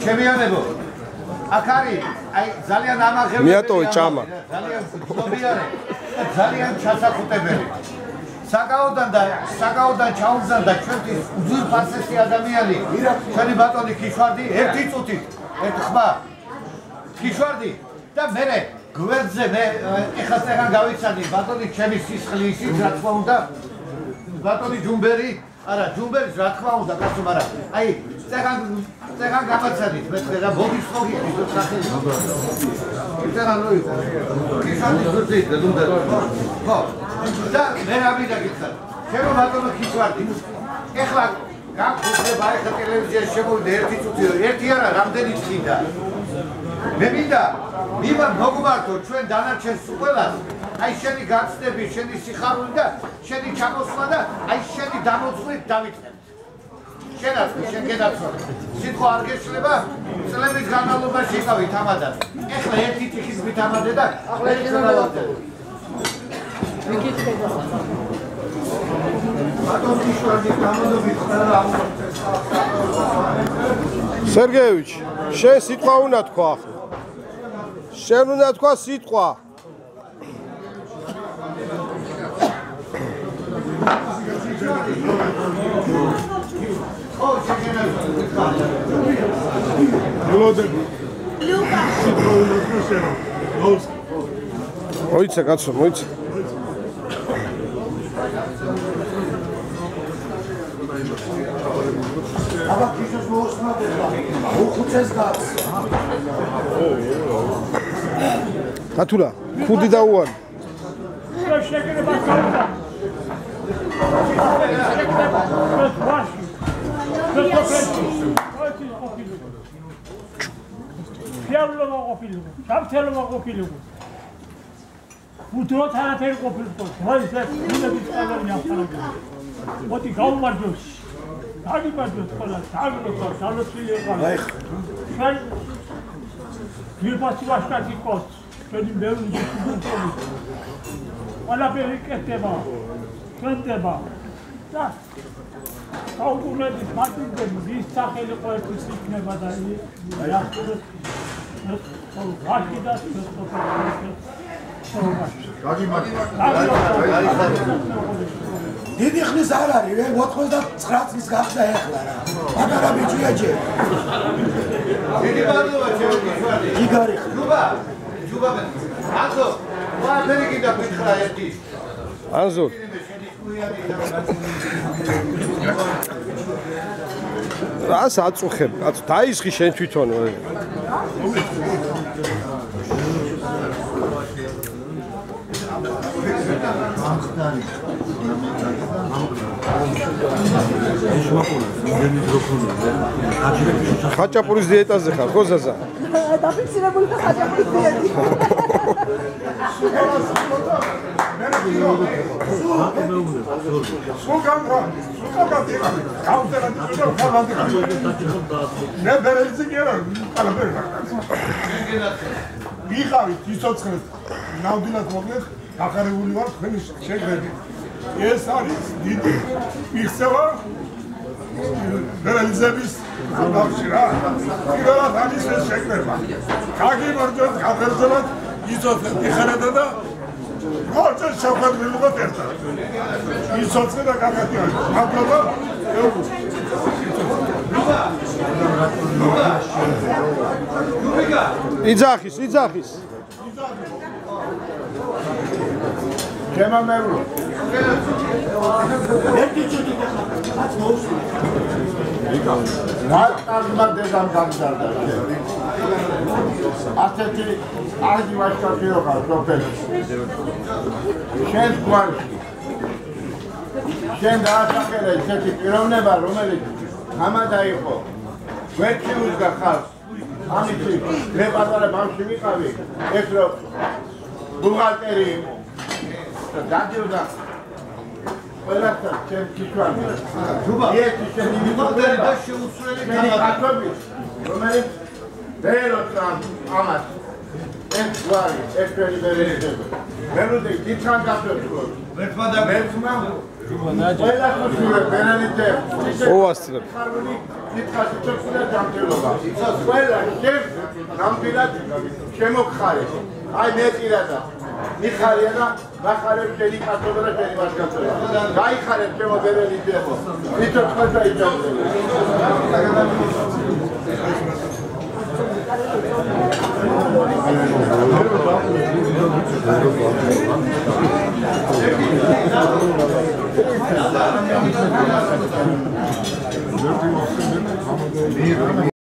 ჩემიანებო აქ არის აი ძალიან ამაღლებელი მიატოვე ჭამა ძალიან ცნობიარე ძალიან ჩასახუტებელი საკაოდან ჩაუგზავნა და ჩვენთვის უძვირფასესი ადამიანი ჩვენი ბატონი ქიშვარდი ერთი წუთით ერთ ხმა ქიშვარდი და მე გვერდზე მე ეხლა წეგან გავიცანი ბატონი ჩემი სისხლი ისიც რა თქმა უნდა ბატონი ჯუმბერი არა ჯუმბერის რა თქმა უნდა კაცო მაგრამ აი წეგან გამაცადით მე ხედა ბოგის ფოგი ის სახელი წეგან რო იყო ქიშვარდი ზურდი და ხო და მე რა მინდა გითხრათ ჩემო ბატონო ქიშვარდი ეხლა გაგხვდება ეხლა ტელევიზიაში შემოვიდა ერთი წუთი ერთი არა რამდენი წინდა მე მინდა მივა მოგმართო ჩვენ დანარჩენს ყველას აი შენი გაცდები შენი სიხარული და შენი ჩამოსვლა და აი შენი დამოწმით დავიწყებ შენაც შენ გედაცვალე სიტყვა არ გეშლება წლების განმავლობაში იყავით ამადან ეხლა ერთი ტიხის ვითამადე და ახლა ერთი დავაწყე მიკითხება ბატონ ქიშვარდი გამოდობით ყველა სერგეევიჩ შენ სიტყვა უნდა თქვა ახლა შენ უნდა თქვა სიტყვა მოიცა კაცო მოიცა აბა ქიშოს მოусმადება უხუცეს გაც ათურა ხუდი დაუარი რა შეგება გავდა ფიავლობა ყოფილიყო, სამთელობა ყოფილიყო. უთროთ არაფერი ყოფილიყო. დღესაც უნდებით ყველანი ახალაგა. მოდი გავმარჯოს. დაგიმარჯოს ყველა, დაგროთო, ძალოწილი ეყალა. ჩვენ ვირფასი ვაშკაცი ყავს. ჩვენი ბევრი ჯგუფი. ყველაფერი კეთდება. ჩვენდება. და საუკუნეების მარტინდები ვის სახელი ყოველთვის იქნება და დიდი ხნის არ არის, 99 წლის გახდა ეხლა რა. პატარა ბიჭია ჯერ. დიდი მადლობა ჩემო ქიშვარდი. იგარი ჯუბა ანზო, ყველაფერი კიდე გითხრა ერთი. ანზო რას აწუხებ კაცო დაისხი შენ თვითონ ხაჭაპურის დიეტაზე ხარ ხო ზაზა დაფიქსირებული ხარ ხაჭაპურის დიეტი ვიყავით ისოცხლეთ ნამდვილად მოკლედ გახარებული ვარ თქვენი შეგრები ეს არის დიდი მიღწევა რელიზების ბავშვი რა პირველად არის ეს შეგრება გაგიმარჯვეთ გახერხებათ ისოცხლეთ იხარებდა და მოწეს შეხვედრილობთ ერთად ისოცხლე და გაგატია მადლობა იძახის გემამერო ერთი ჩუტი რაც მოუსმინე რა კარგმა დედამ გამზარდა ასეთი არგი ვაშკაციო ხარ სოფელი შენ გვარში შენ დაასახელე ისეთი პიროვნება რომელიც გამადა იყო ვერჩი უძგა ხალხს ამითი მე პატარა ბავშვი ვიყავი ეს რო ბუღალტერი იყო გადიოდა ყველასთან ჩემ ქიშვარდი ერთი შენი ბუღალტერი და შეუცვლელი კაცები რომელიც ვეროთ ამას ეს გვარი ეს პერიბერები მე როდი დიდხან გაფრთხილებ ერთმა და ერთმა ყველა ხუთივე ბერანიტე ოვასწრებ. დიდხანს ჩოხდა დამტირობა. ყველა შენ ნამდვილად შემოგხარეს. აი მე პირადა მიხარია და ნახარებ შენი კაცობრა და შენი მასკაცობრა. გაიხარებ ჩემო ბერანიტეო. თვითონ თქვა დაიჭავდე.